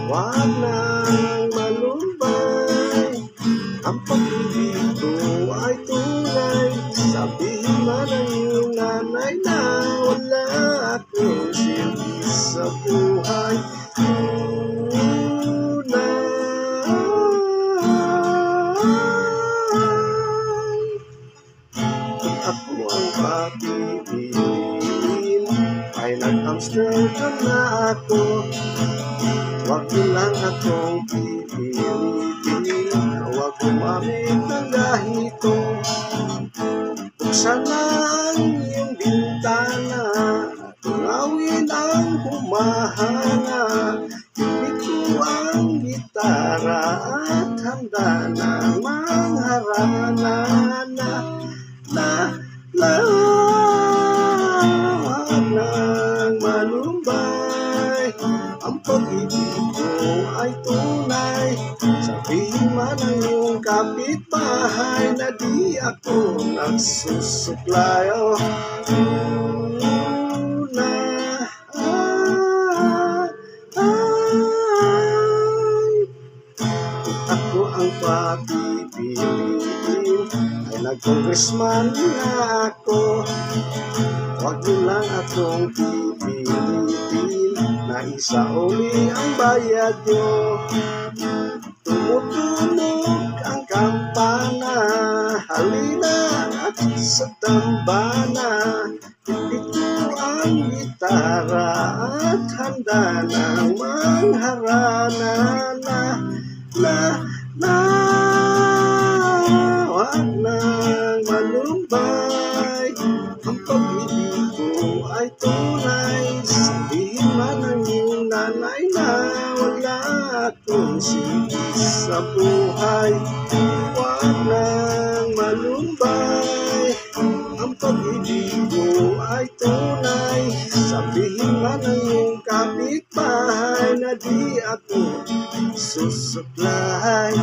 Wag nang malumbay, ang pag-ibig ko ay tunay. Sabihin man ang iyong nanay na wala akong silbi sa buhay. Kung ako ang papipiliin, ay nag-Amsterdam na ako. Wag mo lang akong pipilitin, huwag gumamit ng gahito. Buksan na ang iyong bintana, tunawin ang humahanga. Ibig ko ang gitara at handa na mangharana. Wag nang malumbay, ang pag-ibig ko ay tunay. Sabihin man ang iyong kapitbahay na di ako nagsusuklay. Ako ang papipiliin, ay nag-congressman na ako. Wag mo lang akong pipilitin, na isa uli ang bayad nyo. Tumutunog ang kampana, halina at sa dambana. Ibig ko ang gitara at handa ng mangharana. Wag nang malumbay, ang pag-ibig ko ay tunay. Sabihin man ang iyong nanay na wala akong silbi sa buhay. Wag nang malumbay, ang pag-ibig ko ay tunay. Sabihin man ang iyong kapitbahay na di ako susuklay.